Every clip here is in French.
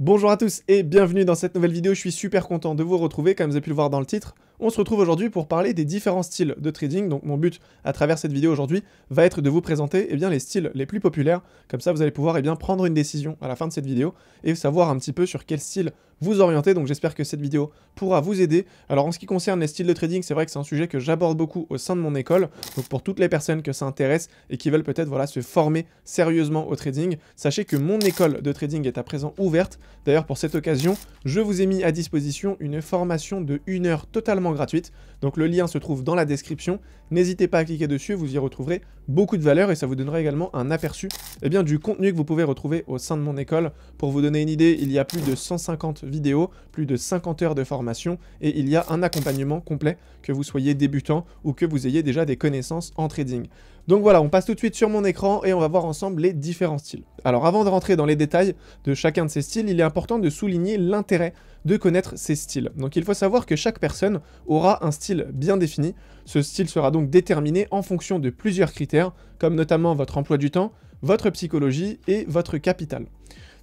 Bonjour à tous et bienvenue dans cette nouvelle vidéo, je suis super content de vous retrouver, comme vous avez pu le voir dans le titre. On se retrouve aujourd'hui pour parler des différents styles de trading, donc mon but à travers cette vidéo aujourd'hui va être de vous présenter les styles les plus populaires, comme ça vous allez pouvoir prendre une décision à la fin de cette vidéo et savoir un petit peu sur quel style vous orienter, donc j'espère que cette vidéo pourra vous aider. Alors en ce qui concerne les styles de trading, c'est vrai que c'est un sujet que j'aborde beaucoup au sein de mon école, donc pour toutes les personnes que ça intéresse et qui veulent peut-être se former sérieusement au trading, sachez que mon école de trading est à présent ouverte. D'ailleurs pour cette occasion, je vous ai mis à disposition une formation de 1 heure totalement gratuite, donc le lien se trouve dans la description, n'hésitez pas à cliquer dessus, vous y retrouverez beaucoup de valeur et ça vous donnera également un aperçu du contenu que vous pouvez retrouver au sein de mon école. Pour vous donner une idée, il y a plus de 150 vidéos, plus de 50 heures de formation et il y a un accompagnement complet, que vous soyez débutant ou que vous ayez déjà des connaissances en trading. Donc voilà, on passe tout de suite sur mon écran et on va voir ensemble les différents styles. Alors avant de rentrer dans les détails de chacun de ces styles, il est important de souligner l'intérêt de connaître ces styles. Donc il faut savoir que chaque personne aura un style bien défini. Ce style sera donc déterminé en fonction de plusieurs critères, comme notamment votre emploi du temps, votre psychologie et votre capital.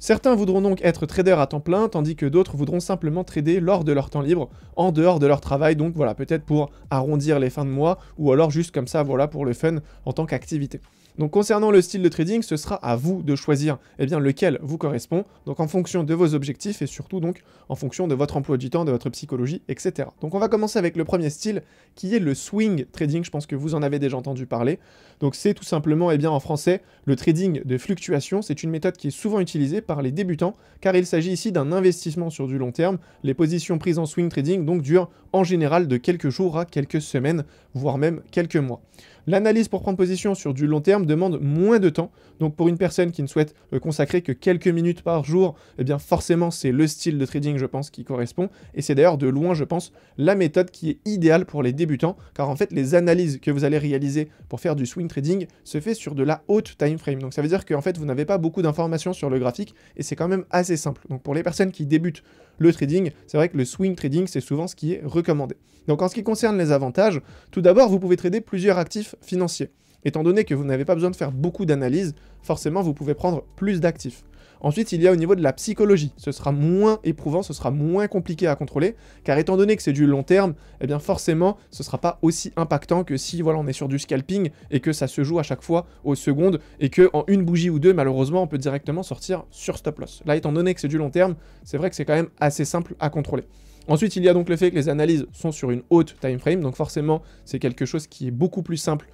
Certains voudront donc être traders à temps plein, tandis que d'autres voudront simplement trader lors de leur temps libre, en dehors de leur travail, donc voilà, peut-être pour arrondir les fins de mois, ou alors juste comme ça, voilà, pour le fun, en tant qu'activité. Donc concernant le style de trading, ce sera à vous de choisir lequel vous correspond, donc en fonction de vos objectifs et surtout donc en fonction de votre emploi du temps, de votre psychologie, etc. Donc on va commencer avec le premier style qui est le swing trading, je pense que vous en avez déjà entendu parler. Donc c'est tout simplement en français le trading de fluctuation, c'est une méthode qui est souvent utilisée par les débutants car il s'agit ici d'un investissement sur du long terme. Les positions prises en swing trading donc durent en général de quelques jours à quelques semaines, voire même quelques mois. L'analyse pour prendre position sur du long terme demande moins de temps, donc pour une personne qui ne souhaite consacrer que quelques minutes par jour, forcément c'est le style de trading je pense qui correspond, et c'est d'ailleurs de loin je pense la méthode qui est idéale pour les débutants, car en fait les analyses que vous allez réaliser pour faire du swing trading se fait sur de la haute time frame, donc ça veut dire qu'en fait vous n'avez pas beaucoup d'informations sur le graphique, et c'est quand même assez simple. Donc pour les personnes qui débutent le trading, c'est vrai que le swing trading c'est souvent ce qui est recommandé. Donc en ce qui concerne les avantages, tout d'abord vous pouvez trader plusieurs actifs financiers. Étant donné que vous n'avez pas besoin de faire beaucoup d'analyses, forcément vous pouvez prendre plus d'actifs. Ensuite, il y a au niveau de la psychologie, ce sera moins éprouvant, ce sera moins compliqué à contrôler, car étant donné que c'est du long terme, forcément, ce ne sera pas aussi impactant que si on est sur du scalping et que ça se joue à chaque fois aux secondes et qu'en une bougie ou deux, malheureusement, on peut directement sortir sur stop loss. Là, étant donné que c'est du long terme, c'est vrai que c'est quand même assez simple à contrôler. Ensuite, il y a donc le fait que les analyses sont sur une haute time frame, donc forcément, c'est quelque chose qui est beaucoup plus simple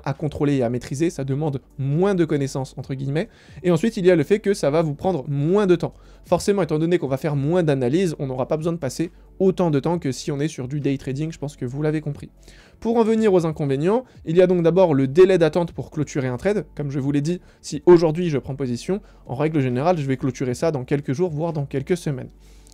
à contrôler et à maîtriser, ça demande moins de connaissances, entre guillemets. Et ensuite, il y a le fait que ça va vous prendre moins de temps. Forcément, étant donné qu'on va faire moins d'analyses, on n'aura pas besoin de passer autant de temps que si on est sur du day trading, je pense que vous l'avez compris. Pour en venir aux inconvénients, il y a donc d'abord le délai d'attente pour clôturer un trade. Comme je vous l'ai dit, si aujourd'hui je prends position, en règle générale, je vais clôturer ça dans quelques jours, voire dans quelques semaines.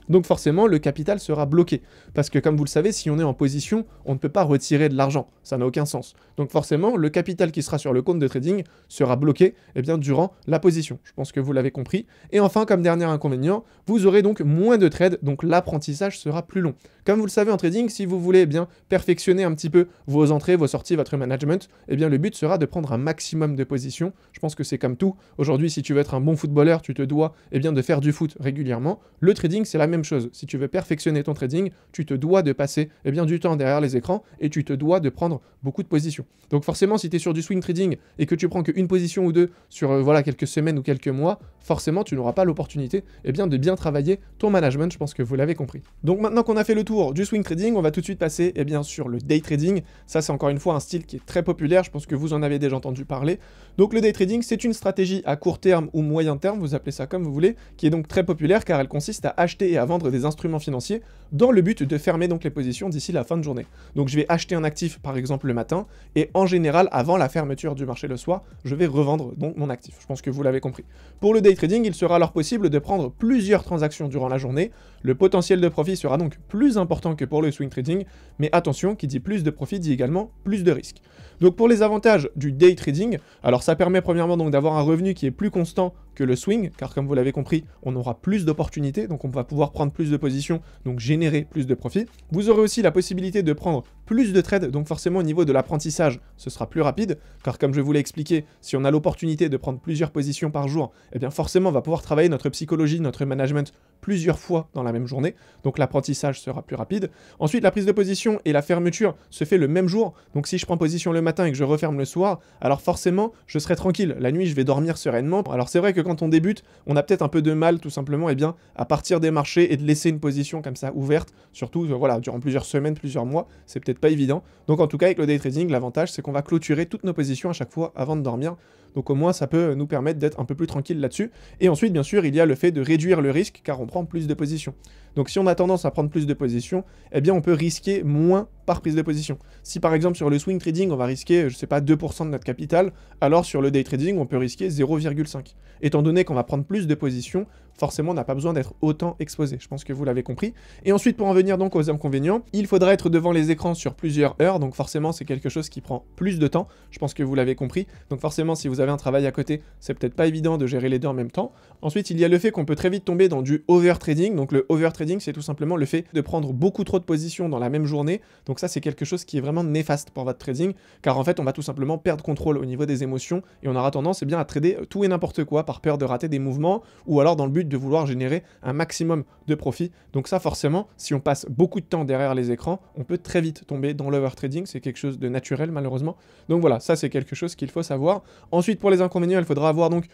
Donc forcément, le capital sera bloqué. Parce que comme vous le savez, si on est en position, on ne peut pas retirer de l'argent. Ça n'a aucun sens. Donc forcément, le capital qui sera sur le compte de trading sera bloqué durant la position. Je pense que vous l'avez compris. Et enfin, comme dernier inconvénient, vous aurez donc moins de trades, donc l'apprentissage sera plus long. Comme vous le savez en trading, si vous voulez perfectionner un petit peu vos entrées, vos sorties, votre management, le but sera de prendre un maximum de positions. Je pense que c'est comme tout. Aujourd'hui, si tu veux être un bon footballeur, tu te dois de faire du foot régulièrement. Le trading, c'est la même chose. Si tu veux perfectionner ton trading, tu te dois de passer du temps derrière les écrans et tu te dois de prendre beaucoup de positions. Donc forcément, si tu es sur du swing trading et que tu prends qu'une position ou deux sur quelques semaines ou quelques mois, forcément, tu n'auras pas l'opportunité de bien travailler ton management. Je pense que vous l'avez compris. Donc maintenant qu'on a fait le tour du swing trading, on va tout de suite passer sur le day trading. Ça, c'est encore une fois un style qui est très populaire. Je pense que vous en avez déjà entendu parler. Donc le day trading, c'est une stratégie à court terme ou moyen terme, vous appelez ça comme vous voulez, qui est donc très populaire car elle consiste à acheter et à vendre des instruments financiers dans le but de fermer donc les positions d'ici la fin de journée. Donc je vais acheter un actif par exemple le matin et en général avant la fermeture du marché le soir, je vais revendre donc mon actif. Je pense que vous l'avez compris. Pour le day trading, il sera alors possible de prendre plusieurs transactions durant la journée. Le potentiel de profit sera donc plus important que pour le swing trading, mais attention, qui dit plus de profit dit également plus de risques. Donc pour les avantages du day trading, alors ça permet premièrement donc d'avoir un revenu qui est plus constant que le swing, car comme vous l'avez compris, on aura plus d'opportunités, donc on va pouvoir prendre plus de positions, donc générer plus de profit. Vous aurez aussi la possibilité de prendre plus de trades, donc forcément au niveau de l'apprentissage, ce sera plus rapide, car comme je vous l'ai expliqué, si on a l'opportunité de prendre plusieurs positions par jour, eh bien forcément on va pouvoir travailler notre psychologie, notre management plusieurs fois dans la même journée, donc l'apprentissage sera plus rapide. Ensuite, la prise de position et la fermeture se fait le même jour, donc si je prends position le matin et que je referme le soir, alors forcément je serai tranquille, la nuit je vais dormir sereinement. Alors c'est vrai que quand on débute, on a peut-être un peu de mal tout simplement à partir des marchés et de laisser une position comme ça ouverte, surtout voilà, durant plusieurs semaines, plusieurs mois, c'est peut-être pas évident. Donc en tout cas avec le day trading, l'avantage c'est qu'on va clôturer toutes nos positions à chaque fois avant de dormir. Donc au moins ça peut nous permettre d'être un peu plus tranquille là-dessus. Et ensuite bien sûr il y a le fait de réduire le risque car on prend plus de positions. Donc si on a tendance à prendre plus de positions, eh bien on peut risquer moins par prise de position. Si par exemple sur le swing trading on va risquer, je sais pas, 2% de notre capital, alors sur le day trading on peut risquer 0,5. Étant donné qu'on va prendre plus de positions, forcément on n'a pas besoin d'être autant exposé. Je pense que vous l'avez compris. Et ensuite pour en venir donc aux inconvénients, il faudra être devant les écrans sur plusieurs heures, donc forcément c'est quelque chose qui prend plus de temps. Je pense que vous l'avez compris. Donc forcément si vous avez un travail à côté, c'est peut-être pas évident de gérer les deux en même temps. Ensuite il y a le fait qu'on peut très vite tomber dans du overtrading. Donc le overtrading c'est tout simplement le fait de prendre beaucoup trop de positions dans la même journée. Donc ça c'est quelque chose qui est vraiment néfaste pour votre trading, car en fait on va tout simplement perdre contrôle au niveau des émotions et on aura tendance à trader tout et n'importe quoi par peur de rater des mouvements ou alors dans le but de vouloir générer un maximum de profit. Donc ça forcément, si on passe beaucoup de temps derrière les écrans, on peut très vite tomber dans l'overtrading, c'est quelque chose de naturel malheureusement. Donc voilà, ça c'est quelque chose qu'il faut savoir. Ensuite pour les inconvénients, il faudra avoir donc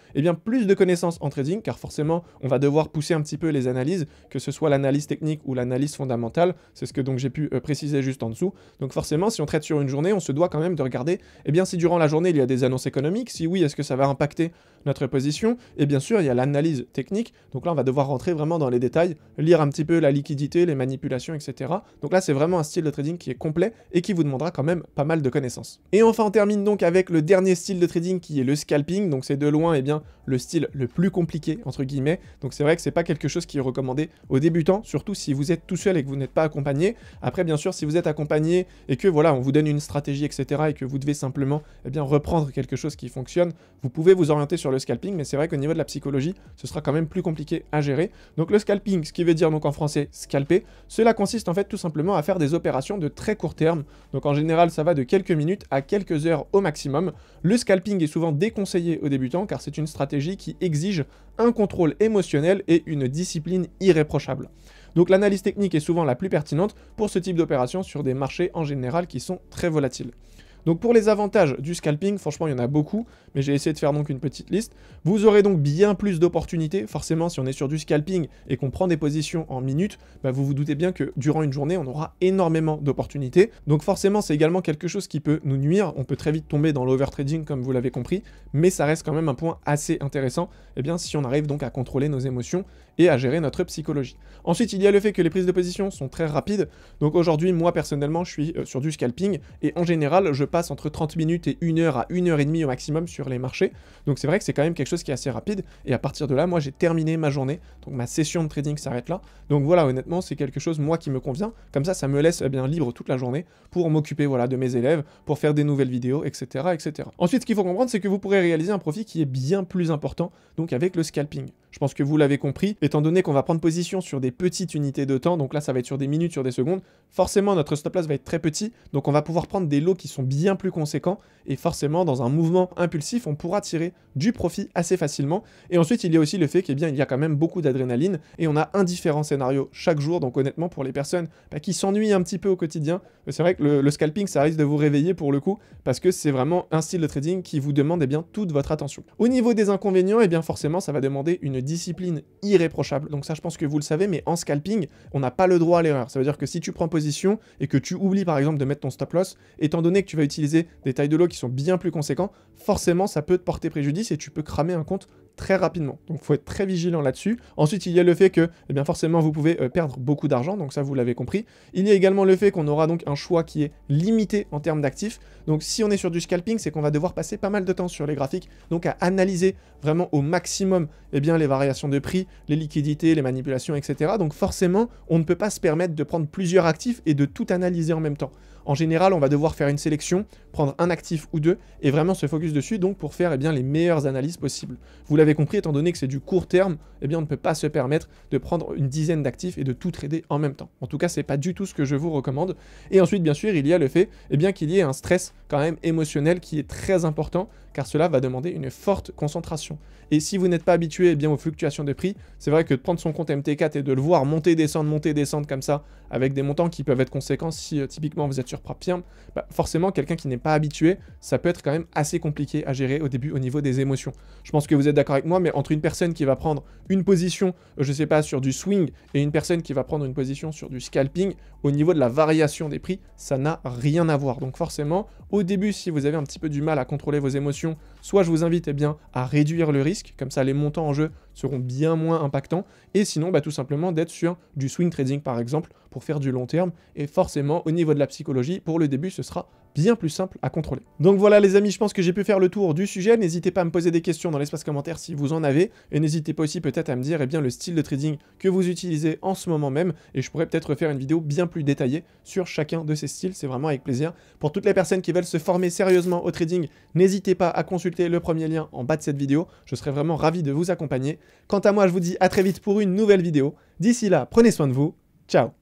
plus de connaissances en trading, car forcément on va devoir pousser un petit peu les analyses, que ce soit l'analyse technique ou l'analyse fondamentale, c'est ce que donc j'ai pu préciser juste en dessous. Donc forcément si on trade sur une journée, on se doit quand même de regarder si durant la journée il y a des annonces économiques, si oui est-ce que ça va impacter notre position, et bien sûr il y a l'analyse technique, donc là on va devoir rentrer vraiment dans les détails, lire un petit peu la liquidité, les manipulations, etc. Donc là c'est vraiment un style de trading qui est complet et qui vous demandera quand même pas mal de connaissances. Et enfin on termine donc avec le dernier style de trading qui est le scalping, donc c'est de loin le style le plus compliqué entre guillemets, donc c'est vrai que c'est pas quelque chose qui est recommandé aux débutants, surtout si vous êtes tout seul et que vous n'êtes pas accompagné. Après bien sûr si vous êtes accompagné et que voilà on vous donne une stratégie etc et que vous devez simplement reprendre quelque chose qui fonctionne, vous pouvez vous orienter sur le scalping, mais c'est vrai qu'au niveau de la psychologie ce sera quand même plus compliqué à gérer. Donc le scalping, ce qui veut dire donc en français scalper, cela consiste en fait tout simplement à faire des opérations de très court terme, donc en général ça va de quelques minutes à quelques heures au maximum. Le scalping est souvent déconseillé aux débutants car c'est une stratégie qui exige un contrôle émotionnel et une discipline irréprochable. Donc l'analyse technique est souvent la plus pertinente pour ce type d'opération sur des marchés en général qui sont très volatiles. Donc pour les avantages du scalping, franchement il y en a beaucoup, mais j'ai essayé de faire donc une petite liste. Vous aurez donc bien plus d'opportunités, forcément si on est sur du scalping et qu'on prend des positions en minutes, vous vous doutez bien que durant une journée on aura énormément d'opportunités. Donc forcément c'est également quelque chose qui peut nous nuire, on peut très vite tomber dans l'overtrading comme vous l'avez compris, mais ça reste quand même un point assez intéressant, si on arrive donc à contrôler nos émotions et à gérer notre psychologie. Ensuite il y a le fait que les prises de position sont très rapides, donc aujourd'hui moi personnellement je suis sur du scalping et en général je passe entre 30 minutes et 1 heure à 1 heure et demie au maximum sur les marchés. Donc c'est vrai que c'est quand même quelque chose qui est assez rapide. Et à partir de là, moi j'ai terminé ma journée. Donc ma session de trading s'arrête là. Donc voilà, honnêtement, c'est quelque chose moi qui me convient. Comme ça me laisse libre toute la journée pour m'occuper de mes élèves, pour faire des nouvelles vidéos, etc. etc. Ensuite, ce qu'il faut comprendre, c'est que vous pourrez réaliser un profit qui est bien plus important, donc avec le scalping. Je pense que vous l'avez compris, étant donné qu'on va prendre position sur des petites unités de temps, donc là ça va être sur des minutes, sur des secondes, forcément notre stop loss va être très petit, donc on va pouvoir prendre des lots qui sont bien plus conséquents, et forcément dans un mouvement impulsif, on pourra tirer du profit assez facilement. Et ensuite il y a aussi le fait qu'il y a quand même beaucoup d'adrénaline, et on a un différent scénario chaque jour, donc honnêtement pour les personnes qui s'ennuient un petit peu au quotidien, c'est vrai que le scalping ça risque de vous réveiller pour le coup, parce que c'est vraiment un style de trading qui vous demande toute votre attention. Au niveau des inconvénients, forcément ça va demander une discipline irréprochable. Donc ça je pense que vous le savez, mais en scalping, on n'a pas le droit à l'erreur. Ça veut dire que si tu prends position et que tu oublies par exemple de mettre ton stop loss, étant donné que tu vas utiliser des tailles de lot qui sont bien plus conséquents, forcément ça peut te porter préjudice et tu peux cramer un compte très rapidement. Donc il faut être très vigilant là-dessus. Ensuite il y a le fait que forcément vous pouvez perdre beaucoup d'argent, donc ça vous l'avez compris. Il y a également le fait qu'on aura donc un choix qui est limité en termes d'actifs. Donc si on est sur du scalping, c'est qu'on va devoir passer pas mal de temps sur les graphiques, donc à analyser vraiment au maximum les variations de prix, les liquidités, les manipulations, etc. Donc forcément, on ne peut pas se permettre de prendre plusieurs actifs et de tout analyser en même temps. En général, on va devoir faire une sélection prendre un actif ou deux et vraiment se focus dessus, donc pour faire les meilleures analyses possibles. Vous l'avez compris, étant donné que c'est du court terme, on ne peut pas se permettre de prendre une dizaine d'actifs et de tout trader en même temps. En tout cas, c'est pas du tout ce que je vous recommande. Et ensuite, bien sûr, il y a le fait qu'il y ait un stress quand même émotionnel qui est très important, car cela va demander une forte concentration. Et si vous n'êtes pas habitué aux fluctuations de prix, c'est vrai que de prendre son compte MT4 et de le voir monter, descendre comme ça, avec des montants qui peuvent être conséquents si typiquement vous êtes sur Praptium, forcément quelqu'un qui n'est pas habitué, ça peut être quand même assez compliqué à gérer au début au niveau des émotions. Je pense que vous êtes d'accord avec moi, mais entre une personne qui va prendre une position, je sais pas, sur du swing, et une personne qui va prendre une position sur du scalping, au niveau de la variation des prix, ça n'a rien à voir. Donc forcément, au début, si vous avez un petit peu du mal à contrôler vos émotions, soit je vous invite à réduire le risque, comme ça les montants en jeu seront bien moins impactants, et sinon tout simplement d'être sur du swing trading par exemple, pour faire du long terme, et forcément au niveau de la psychologie, pour le début ce sera bien plus simple à contrôler. Donc voilà les amis, je pense que j'ai pu faire le tour du sujet. N'hésitez pas à me poser des questions dans l'espace commentaire si vous en avez, et n'hésitez pas aussi peut-être à me dire le style de trading que vous utilisez en ce moment même, et je pourrais peut-être faire une vidéo bien plus détaillée sur chacun de ces styles, c'est vraiment avec plaisir. Pour toutes les personnes qui veulent se former sérieusement au trading, n'hésitez pas à consulter le premier lien en bas de cette vidéo, je serai vraiment ravi de vous accompagner. Quant à moi, je vous dis à très vite pour une nouvelle vidéo. D'ici là, prenez soin de vous, ciao.